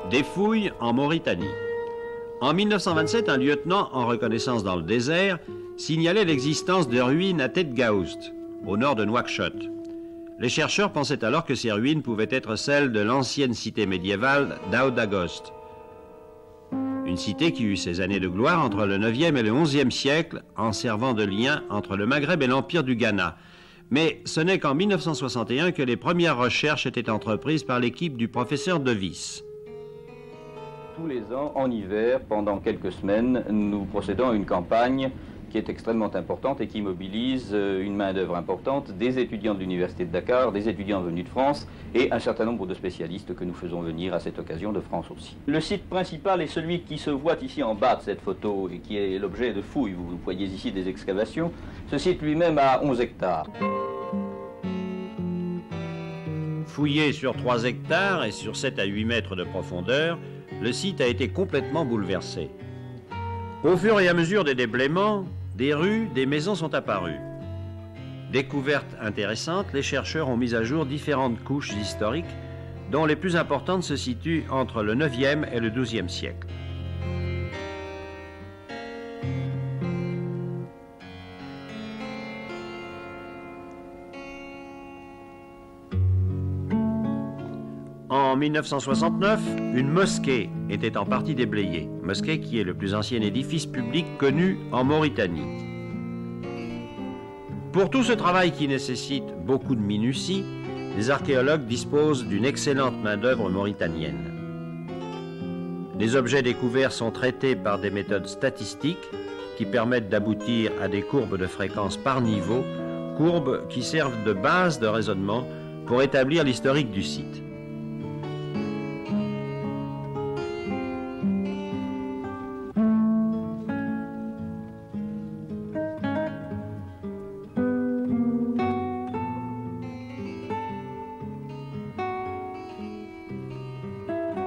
Des fouilles en Mauritanie. En 1927, un lieutenant en reconnaissance dans le désert signalait l'existence de ruines à Tête Gaoust, au nord de Nouakchott. Les chercheurs pensaient alors que ces ruines pouvaient être celles de l'ancienne cité médiévale d'Aodagost. Une cité qui eut ses années de gloire entre le 9e et le 11e siècle, en servant de lien entre le Maghreb et l'Empire du Ghana. Mais ce n'est qu'en 1961 que les premières recherches étaient entreprises par l'équipe du professeur De Vis. Tous les ans, en hiver, pendant quelques semaines, nous procédons à une campagne qui est extrêmement importante et qui mobilise une main-d'œuvre importante, des étudiants de l'Université de Dakar, des étudiants venus de France et un certain nombre de spécialistes que nous faisons venir à cette occasion de France aussi. Le site principal est celui qui se voit ici en bas de cette photo et qui est l'objet de fouilles. Vous voyez ici des excavations. Ce site lui-même a 11 hectares. Fouillé sur 3 hectares et sur 7 à 8 mètres de profondeur, le site a été complètement bouleversé. Au fur et à mesure des déblaiements, des rues, des maisons sont apparues. Découvertes intéressantes, les chercheurs ont mis à jour différentes couches historiques, dont les plus importantes se situent entre le 9e et le 12e siècle. En 1969, une mosquée était en partie déblayée, mosquée qui est le plus ancien édifice public connu en Mauritanie. Pour tout ce travail qui nécessite beaucoup de minutie, les archéologues disposent d'une excellente main-d'œuvre mauritanienne. Les objets découverts sont traités par des méthodes statistiques qui permettent d'aboutir à des courbes de fréquence par niveau, courbes qui servent de base de raisonnement pour établir l'historique du site.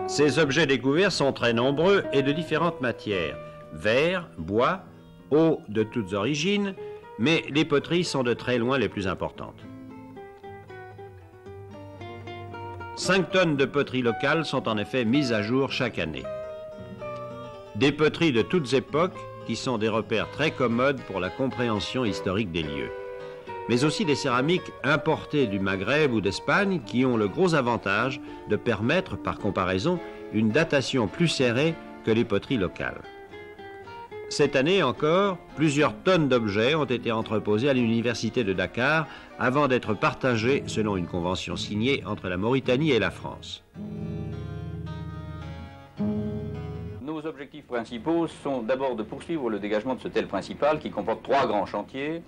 Ces objets découverts sont très nombreux et de différentes matières, verre, bois, eau de toutes origines, mais les poteries sont de très loin les plus importantes. 5 tonnes de poteries locales sont en effet mises à jour chaque année. Des poteries de toutes époques qui sont des repères très commodes pour la compréhension historique des lieux. Mais aussi des céramiques importées du Maghreb ou d'Espagne qui ont le gros avantage de permettre, par comparaison, une datation plus serrée que les poteries locales. Cette année encore, plusieurs tonnes d'objets ont été entreposés à l'Université de Dakar avant d'être partagés selon une convention signée entre la Mauritanie et la France. Nos objectifs principaux sont d'abord de poursuivre le dégagement de ce tel principal qui comporte 3 grands chantiers.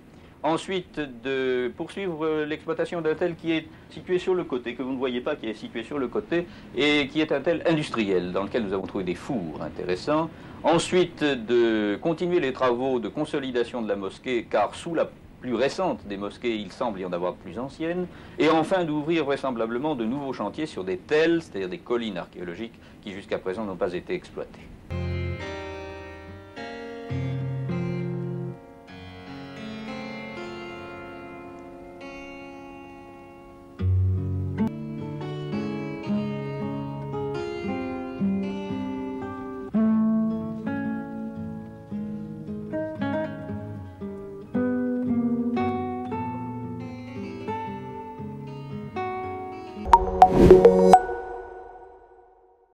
Ensuite, de poursuivre l'exploitation d'un tel qui est situé sur le côté, que vous ne voyez pas, qui est situé sur le côté, et qui est un tel industriel, dans lequel nous avons trouvé des fours intéressants. Ensuite, de continuer les travaux de consolidation de la mosquée, car sous la plus récente des mosquées, il semble y en avoir de plus anciennes. Et enfin, d'ouvrir vraisemblablement de nouveaux chantiers sur des tels, c'est-à-dire des collines archéologiques, qui jusqu'à présent n'ont pas été exploitées. Thank you.